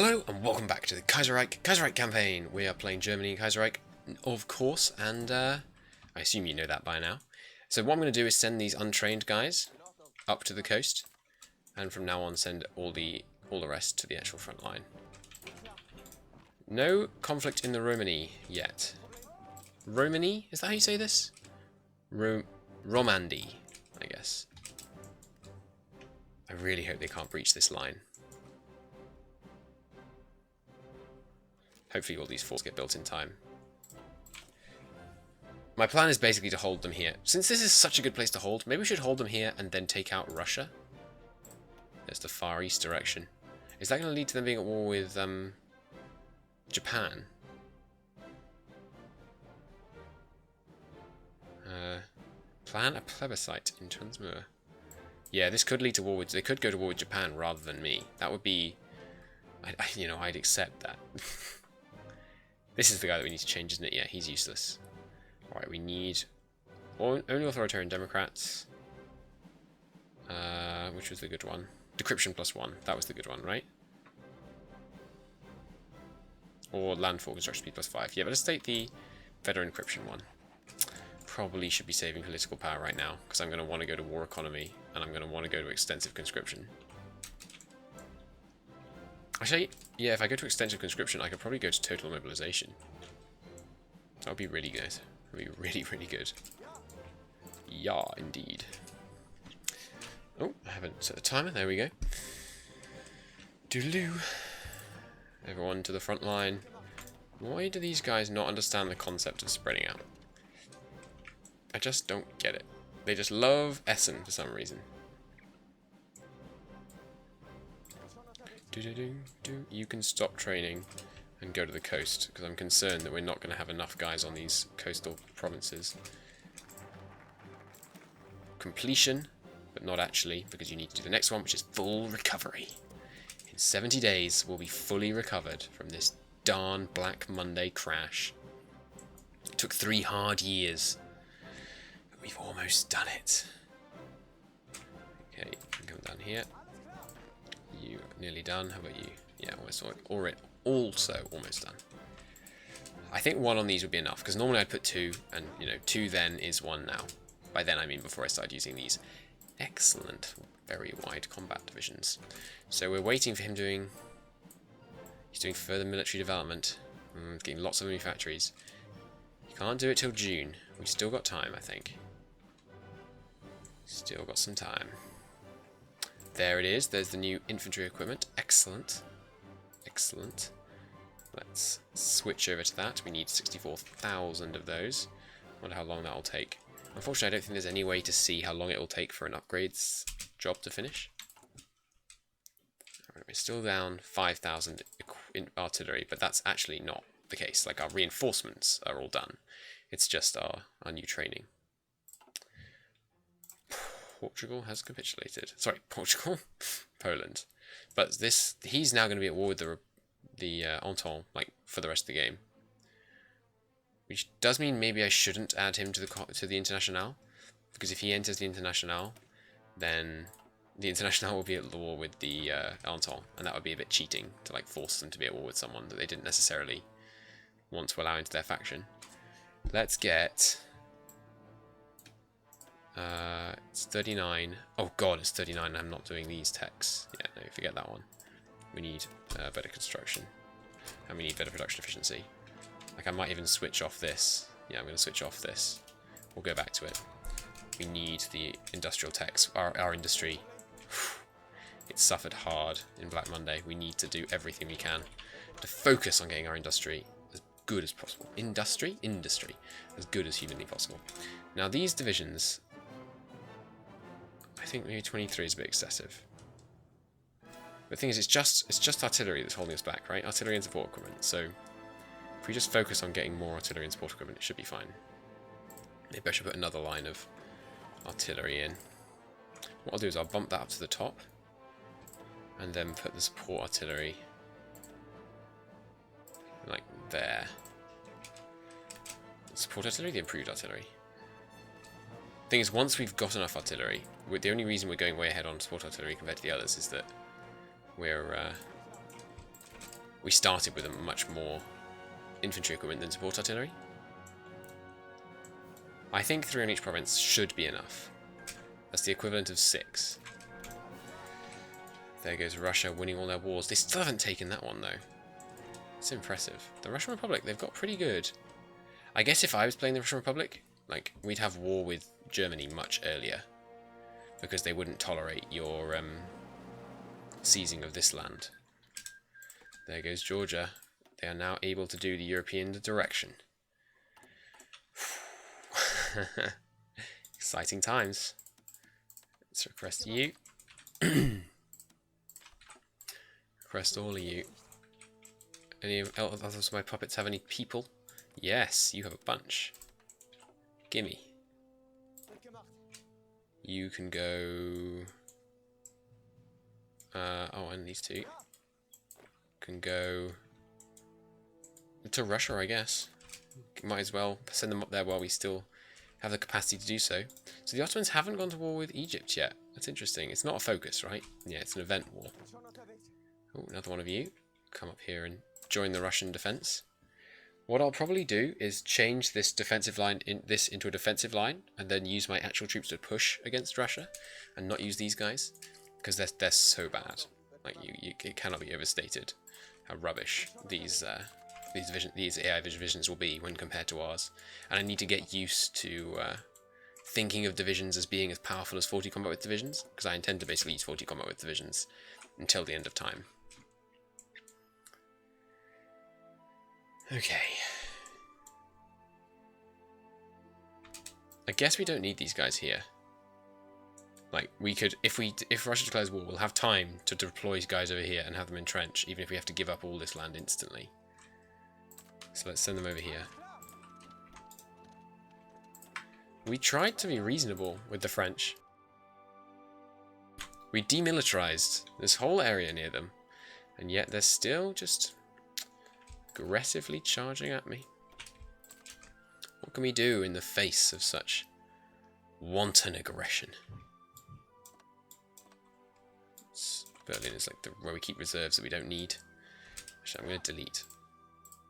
Hello and welcome back to the Kaiserreich campaign. We are playing Germany and Kaiserreich, of course, and I assume you know that by now. So what I'm going to do is send these untrained guys up to the coast, and from now on send all the rest to the actual front line. No conflict in the Romani yet. Romani? Is that how you say this? Romandie, I guess. I really hope they can't breach this line. Hopefully all these forts get built in time. My plan is basically to hold them here. Since this is such a good place to hold, maybe we should hold them here and then take out Russia. There's the Far East direction. Is that going to lead to them being at war with Japan? Plan a plebiscite in Transmur. Yeah, this could lead to war with... They could go to war with Japan rather than me. That would be... I'd accept that. This is the guy that we need to change, isn't it? Yeah, he's useless. Alright, we need only authoritarian Democrats. Which was the good one? Decryption +1. That was the good one, right? Or landfall construction speed +5. Yeah, but let's take the veteran encryption one. Probably should be saving political power right now, because I'm going to want to go to war economy, and I'm going to want to go to extensive conscription. Actually, yeah, if I go to extensive conscription, I could probably go to total mobilization. That would be really good. That would be really, really good. Yeah, indeed. Oh, I haven't set the timer. There we go. Doodaloo. Everyone to the front line. Why do these guys not understand the concept of spreading out? I just don't get it. They just love Essen for some reason. You can stop training and go to the coast, because I'm concerned that we're not going to have enough guys on these coastal provinces. Completion, but not actually, because you need to do the next one, which is full recovery. In 70 days, we'll be fully recovered from this darn Black Monday crash. It took 3 hard years, but we've almost done it. Okay, come down here. You nearly done. How about you? Yeah, also almost done. I think 1 on these would be enough, because normally I'd put 2, and 2 then is 1 now. By then I mean before I started using these excellent, very wide combat divisions. So we're waiting for him doing... He's doing further military development, getting lots of new factories. He can't do it till June. We've still got time, I think. Still got some time. There it is. There's the new infantry equipment. Excellent. Excellent. Let's switch over to that. We need 64,000 of those. Wonder how long that will take. Unfortunately, I don't think there's any way to see how long it will take for an upgrades job to finish. Alright, we're still down 5,000 in artillery, but that's actually not the case. Like, our reinforcements are all done. It's just our new training. Portugal has capitulated. Sorry, Portugal? Poland. But he's now going to be at war with the Entente, like, for the rest of the game. Which does mean maybe I shouldn't add him to the Internationale, because if he enters the Internationale, then the Internationale will be at war with the Entente, and that would be a bit cheating to like force them to be at war with someone that they didn't necessarily want to allow into their faction. Let's get... it's 39. Oh god, it's 39. I'm not doing these techs. Yeah, no, forget that one. We need better construction. And we need better production efficiency. Like, I might even switch off this. Yeah, I'm going to switch off this. We'll go back to it. We need the industrial techs. Our industry, it suffered hard in Black Monday. We need to do everything we can to focus on getting our industry as good as possible. Industry? Industry. As good as humanly possible. Now, these divisions... I think maybe 23 is a bit excessive. The thing is, it's just artillery that's holding us back, right? Artillery and support equipment. So if we just focus on getting more artillery and support equipment, it should be fine. Maybe I should put another line of artillery in. What I'll do is I'll bump that up to the top, and then put the support artillery like there. Support artillery, the improved artillery. Thing is, once we've got enough artillery, the only reason we're going way ahead on support artillery compared to the others is that we're we started with a much more infantry equipment than support artillery. I think 3 on each province should be enough. That's the equivalent of 6. There goes Russia winning all their wars. They still haven't taken that one, though. It's impressive. The Russian Republic, they've got pretty good. I guess if I was playing the Russian Republic, like, we'd have war with Germany much earlier. Because they wouldn't tolerate your seizing of this land. There goes Georgia. They are now able to do the European direction. Exciting times. Let's request you. Request all of you. Any others of my puppets have any people? Yes, you have a bunch. Gimme. You can go... oh, and these two. Can go... to Russia, I guess. Might as well send them up there while we still have the capacity to do so. So the Ottomans haven't gone to war with Egypt yet. That's interesting. It's not a focus, right? Yeah, it's an event war. Oh, another one of you. Come up here and join the Russian defense. What I'll probably do is change this defensive line into a defensive line, and then use my actual troops to push against Russia, and not use these guys, because they're so bad. Like it cannot be overstated how rubbish these AI divisions will be when compared to ours. And I need to get used to thinking of divisions as being as powerful as 40 combat with divisions, because I intend to basically use 40 combat with divisions until the end of time. Okay. I guess we don't need these guys here. Like, we could, if Russia declares war, we'll have time to deploy guys over here and have them entrench, even if we have to give up all this land instantly. So let's send them over here. We tried to be reasonable with the French. We demilitarized this whole area near them, and yet they're still just aggressively charging at me. What can we do in the face of such wanton aggression? Berlin is like where we keep reserves that we don't need. Actually, I'm going to delete.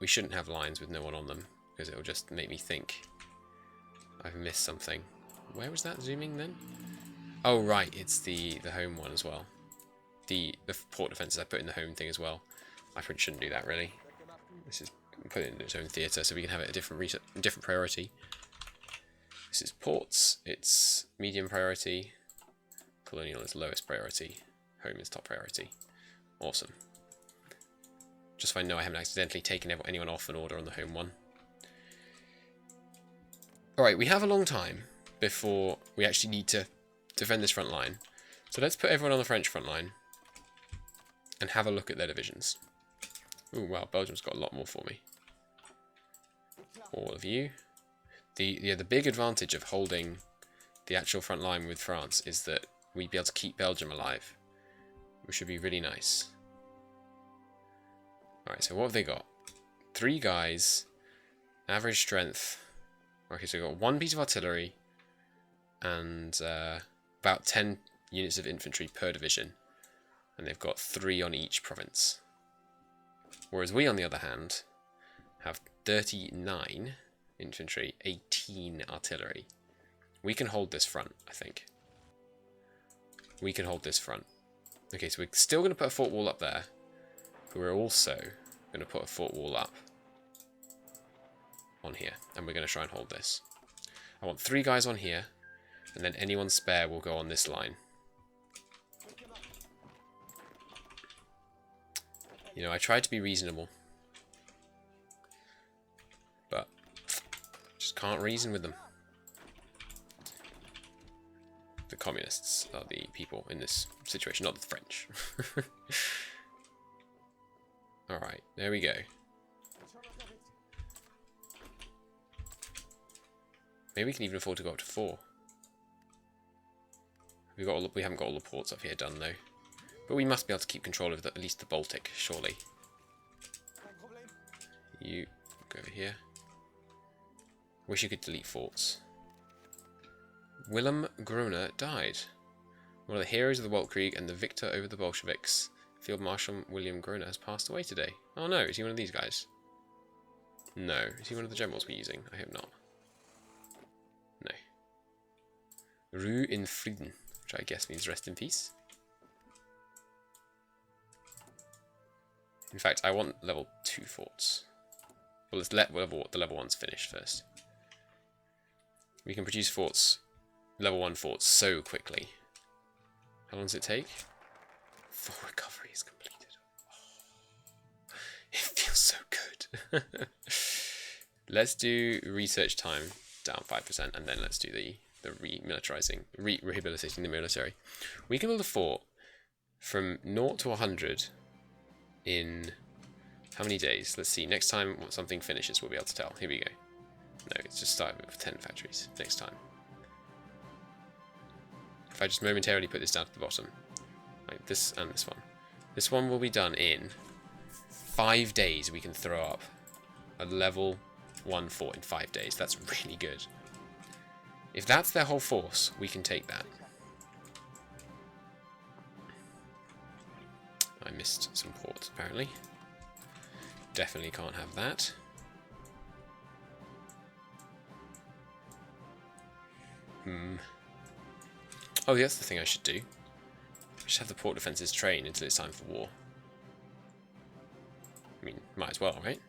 We shouldn't have lines with no one on them, because it will just make me think I've missed something. Where was that zooming then? Oh right, it's the home one as well. The port defences I put in the home thing as well. I probably shouldn't do that really. This is put it in its own theatre so we can have it a different priority. This is ports. It's medium priority. Colonial is lowest priority. Home is top priority. Awesome. Just so I know I haven't accidentally taken anyone off an order on the home one. Alright, we have a long time before we actually need to defend this front line. So let's put everyone on the French front line and have a look at their divisions. Ooh, wow, Belgium's got a lot more for me. All of you. The big advantage of holding the actual front line with France is that we'd be able to keep Belgium alive, which should be really nice. Alright, so what have they got? 3 guys, average strength. Okay, so we've got 1 piece of artillery and about 10 units of infantry per division. And they've got 3 on each province. Whereas we, on the other hand, have 39 infantry, 18 artillery. We can hold this front, I think. We can hold this front. Okay, so we're still going to put a fort wall up there. But we're also going to put a fort wall up on here. And we're going to try and hold this. I want 3 guys on here. And then anyone spare will go on this line. You know, I tried to be reasonable. But just can't reason with them. The communists are the people in this situation, not the French. Alright, there we go. Maybe we can even afford to go up to 4. We haven't got all the ports up here done though. But we must be able to keep control of at least the Baltic, surely. You go over here. Wish you could delete forts. Willem Groner died. One of the heroes of the Weltkriege and the victor over the Bolsheviks. Field Marshal William Groner has passed away today. Oh no, is he one of these guys? No. Is he one of the generals we're using? I hope not. No. Ruhe in Frieden, which I guess means rest in peace. In fact, I want level 2 forts. Well, let's let the level 1's finish first. We can produce forts, level 1 forts, so quickly. How long does it take? 4 recoveries completed. Oh, it feels so good. Let's do research time down 5%, and then let's do the rehabilitating the military. We can build a fort from 0 to 100 in how many days? Let's see. Next time something finishes, we'll be able to tell. Here we go. No, it's just started with 10 factories. Next time. If I just momentarily put this down to the bottom, like this and this one. This one will be done in 5 days. We can throw up a level 1 fort in 5 days. That's really good. If that's their whole force, we can take that. I missed some ports, apparently. Definitely can't have that. Oh, that's the thing I should do. I should have the port defences train until it's time for war. I mean, might as well, right?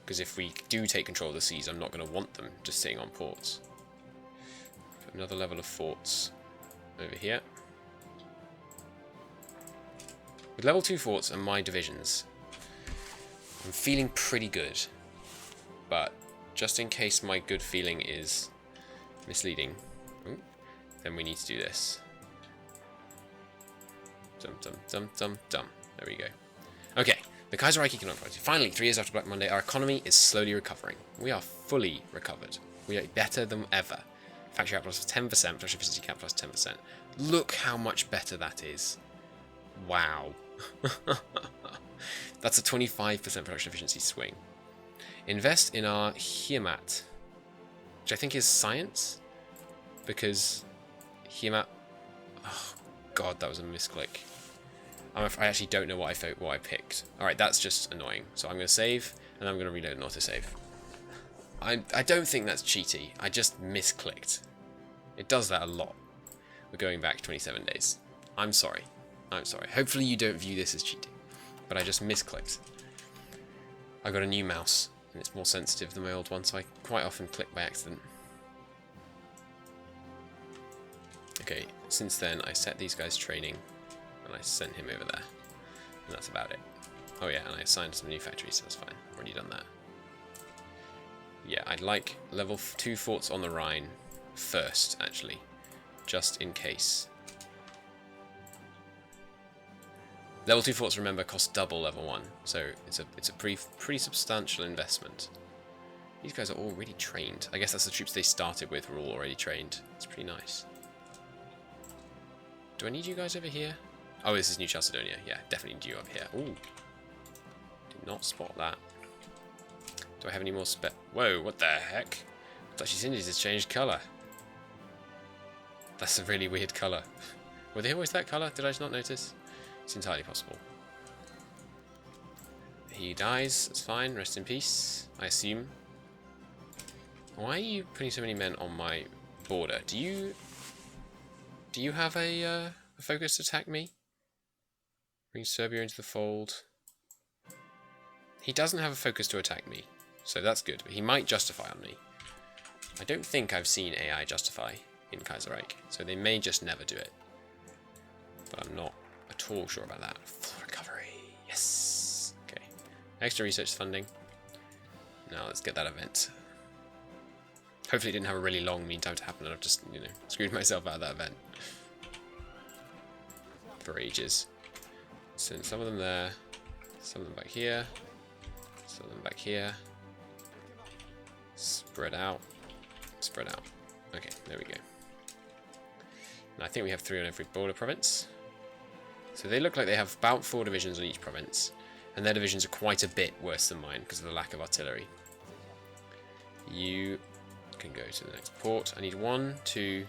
Because if we do take control of the seas, I'm not going to want them just sitting on ports. Put another level of forts over here. With level 2 forts and my divisions, I'm feeling pretty good. But just in case my good feeling is misleading, then we need to do this. Dum dum dum dum dum. There we go. Okay, the Kaiserreich economic policy. Finally, 3 years after Black Monday, our economy is slowly recovering. We are fully recovered. We are better than ever. Factory output plus 10%, production efficiency cap plus 10%. Look how much better that is. Wow. That's a 25% production efficiency swing. Invest in our Heimat, which I think is science, because Heimat. Oh god, that was a misclick. I actually don't know what I picked. All right, that's just annoying. So I'm going to save, and I'm going to reload and autosave. I don't think that's cheaty. I just misclicked. It does that a lot. We're going back 27 days. I'm sorry. I'm sorry. Hopefully you don't view this as cheating, but I just misclicked. I got a new mouse, and it's more sensitive than my old one, so I quite often click by accident. Okay, since then I set these guys training, and I sent him over there, and that's about it. Oh yeah, and I assigned some new factories, so that's fine. Already done that. Yeah, I'd like level 2 forts on the Rhine first, actually, just in case. Level 2 forts, remember, cost double level 1, so it's a pretty substantial investment. These guys are already trained. I guess that's the troops they started with were all already trained. It's pretty nice. Do I need you guys over here? Oh, this is New Chalcedonia. Yeah, definitely need you up here. Ooh. Did not spot that. Do I have any more Whoa, what the heck? Dutchy Indies has changed colour. That's a really weird colour. Were they always that colour? Did I just not notice? It's entirely possible. He dies. That's fine. Rest in peace, I assume. Why are you putting so many men on my border? Do you have a focused attack me? Bring Serbia into the fold. He doesn't have a focus to attack me, so that's good. But he might justify on me. I don't think I've seen AI justify in Kaiserreich, so they may just never do it. But I'm not at all sure about that. Full recovery. Yes. Okay. Extra research funding. Now let's get that event. Hopefully it didn't have a really long meantime to happen and I've just, screwed myself out of that event. For ages. Send some of them there. Some of them back here. Some of them back here. Spread out. Spread out. Okay, there we go. And I think we have 3 on every border province. So they look like they have about 4 divisions on each province. And their divisions are quite a bit worse than mine because of the lack of artillery. You can go to the next port. I need 1, 2,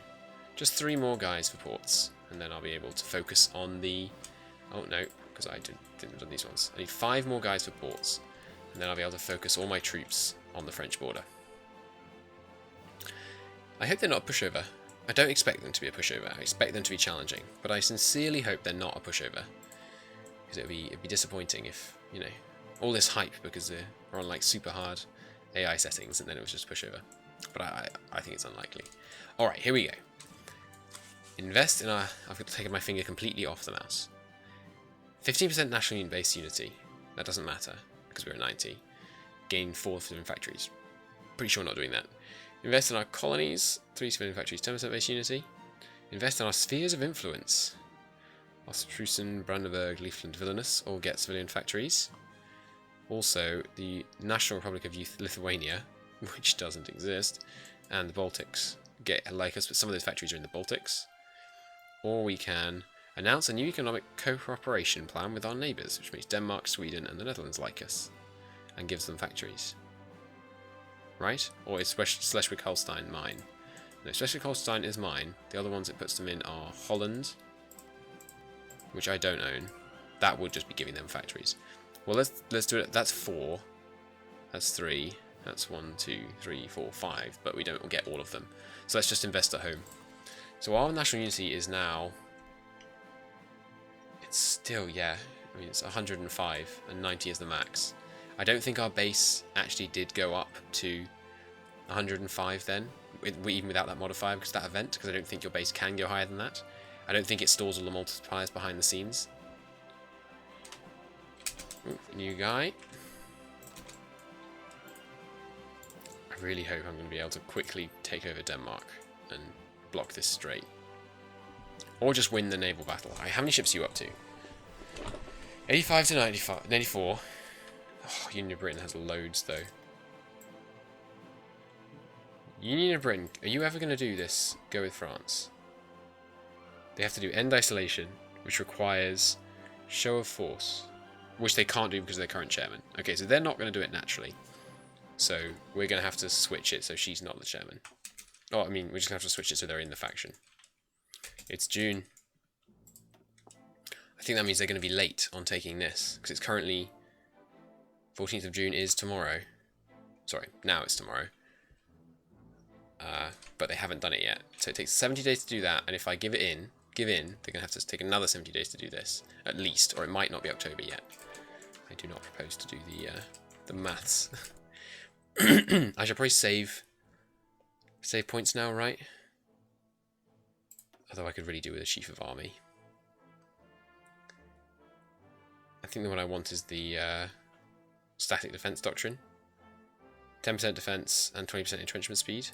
just 3 more guys for ports. And then I'll be able to focus on the... Oh no, because I didn't do these ones. I need 5 more guys for ports, and then I'll be able to focus all my troops on the French border. I hope they're not a pushover. I don't expect them to be a pushover. I expect them to be challenging, but I sincerely hope they're not a pushover, because it'd be disappointing if, you know, all this hype because they're on like super hard AI settings and then it was just a pushover. But I think it's unlikely. All right, here we go. Invest in our... I've taken my finger completely off the mouse. 15% national unit base unity. That doesn't matter because we're at 90. Gain 4 civilian factories. Pretty sure we're not doing that. Invest in our colonies. 3 civilian factories. 10% base unity. Invest in our spheres of influence. Ostfriesen, Brandenburg, Livland, Vilnius all get civilian factories. Also, the National Republic of Lithuania, which doesn't exist, and the Baltics get like us, but some of those factories are in the Baltics. Or we can announce a new economic cooperation plan with our neighbours, which makes Denmark, Sweden, and the Netherlands like us, and gives them factories. Right? Or is Schleswig-Holstein mine? No, Schleswig-Holstein is mine. The other ones it puts them in are Holland, which I don't own. That would just be giving them factories. Well, let's do it. That's 4. That's 3. That's 1, 2, 3, 4, 5. But we don't get all of them. So let's just invest at home. So our national unity is now... It's still, yeah. I mean, it's 105 and 90 is the max. I don't think our base actually did go up to 105 then, even without that modifier, because of that event, because I don't think your base can go higher than that. I don't think it stores all the multipliers behind the scenes. Ooh, new guy. I really hope I'm going to be able to quickly take over Denmark and block this strait. Or just win the naval battle. How many ships are you up to? 85 to 94. Oh, Union of Britain has loads though. Union of Britain, are you ever going to do this? Go with France. They have to do end isolation, which requires show of force, which they can't do because of their current chairman. Okay, so they're not going to do it naturally. So we're going to have to switch it so she's not the chairman. Oh, I mean, we're just going to have to switch it so they're in the faction. It's June. I think that means they're going to be late on taking this, because it's currently... 14th of June is tomorrow. Sorry, now it's tomorrow. But they haven't done it yet. So it takes 70 days to do that, and if I give in, they're going to have to take another 70 days to do this, at least, or it might not be October yet. I do not propose to do the maths. I should probably save points now, right? Although I could really do with a chief of army. I think the one I want is the static defense doctrine. 10% defense and 20% entrenchment speed.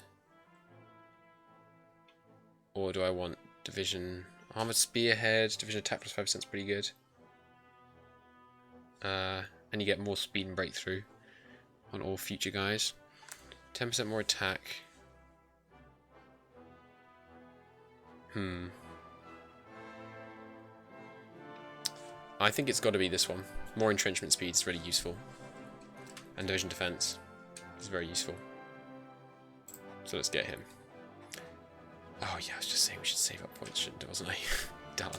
Or do I want division armored spearhead? Division attack plus 5% is pretty good. And you get more speed and breakthrough on all future guys. 10% more attack. I think it's got to be this one. More entrenchment speed is really useful. And division defense is very useful. So let's get him. Oh yeah, I was just saying we should save up points, shouldn't I? Wasn't I? Darn.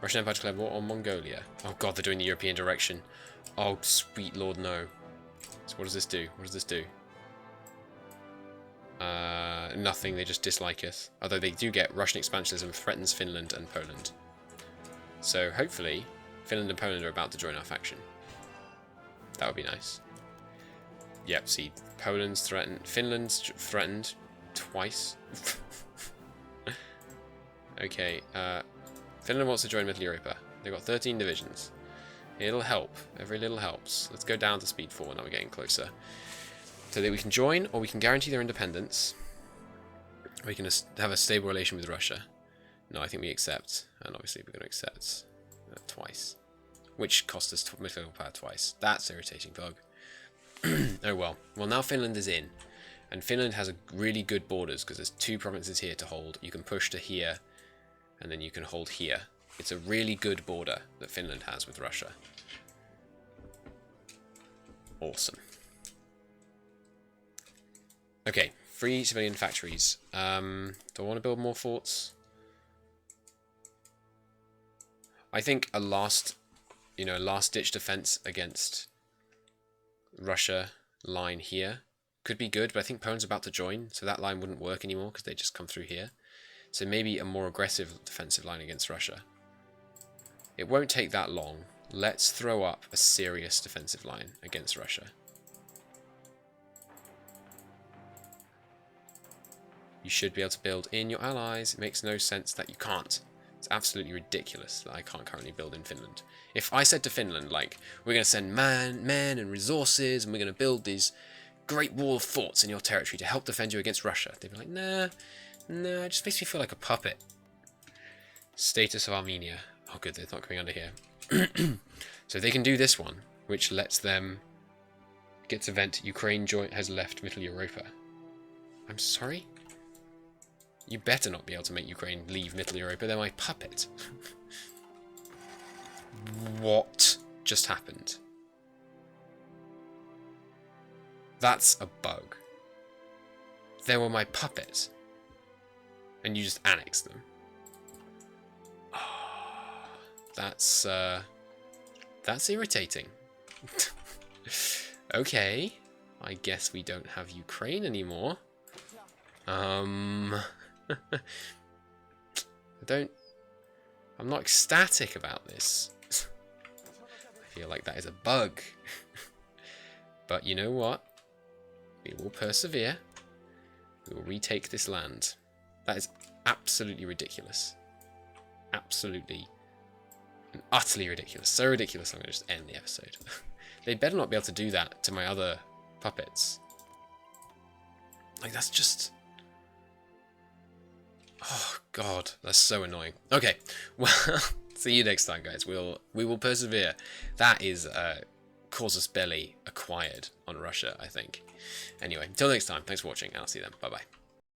Russian Empire declared war on Mongolia. Oh god, they're doing the European direction. Oh sweet lord, no. So what does this do? What does this do? Nothing, they just dislike us. Although they do get Russian expansionism threatens Finland and Poland. So hopefully Finland and Poland are about to join our faction. That would be nice. Yep, see, Poland's threatened, Finland's threatened twice. Okay, Finland wants to join Middle Europa. They've got 13 divisions. It'll help. Every little helps. Let's go down to speed 4, now we're getting closer. So that we can join, or we can guarantee their independence. Or we can have a stable relation with Russia. No, I think we accept. And obviously we're going to accept twice. Which cost us military power twice. That's irritating, bug. Oh well. Well, now Finland is in. And Finland has a really good borders, because there's 2 provinces here to hold. You can push to here, and then you can hold here. It's a really good border that Finland has with Russia. Awesome. Okay, 3 civilian factories. Do I want to build more forts? I think a last you know, last-ditch defense against Russia line here could be good, but I think Poland's about to join, so that line wouldn't work anymore because they just come through here. So maybe a more aggressive defensive line against Russia. It won't take that long. Let's throw up a serious defensive line against Russia. You should be able to build in your allies. It makes no sense that you can't. It's absolutely ridiculous that I can't currently build in Finland. If I said to Finland, like, we're going to send men and resources, and we're going to build these great wall of forts in your territory to help defend you against Russia, they'd be like, nah, it just makes me feel like a puppet. Status of Armenia. Oh good, they're not coming under here. So they can do this one, which lets them get to vent Ukraine has left Middle Europa. I'm sorry? You better not be able to make Ukraine leave Middle Europa, they're my puppet. What just happened? That's a bug. They were my puppets. And you just annexed them. Oh, that's irritating. Okay. I guess we don't have Ukraine anymore. I'm not ecstatic about this. I feel like that is a bug. But you know what? We will persevere. We will retake this land. That is absolutely ridiculous. Absolutely and utterly ridiculous. So ridiculous I'm going to just end the episode. They better not be able to do that to my other puppets. Like, that's just... Oh, God. That's so annoying. Okay. Well, see you next time, guys. We will persevere. That is casus belli acquired on Russia, I think. Anyway, until next time, thanks for watching, and I'll see you then. Bye-bye.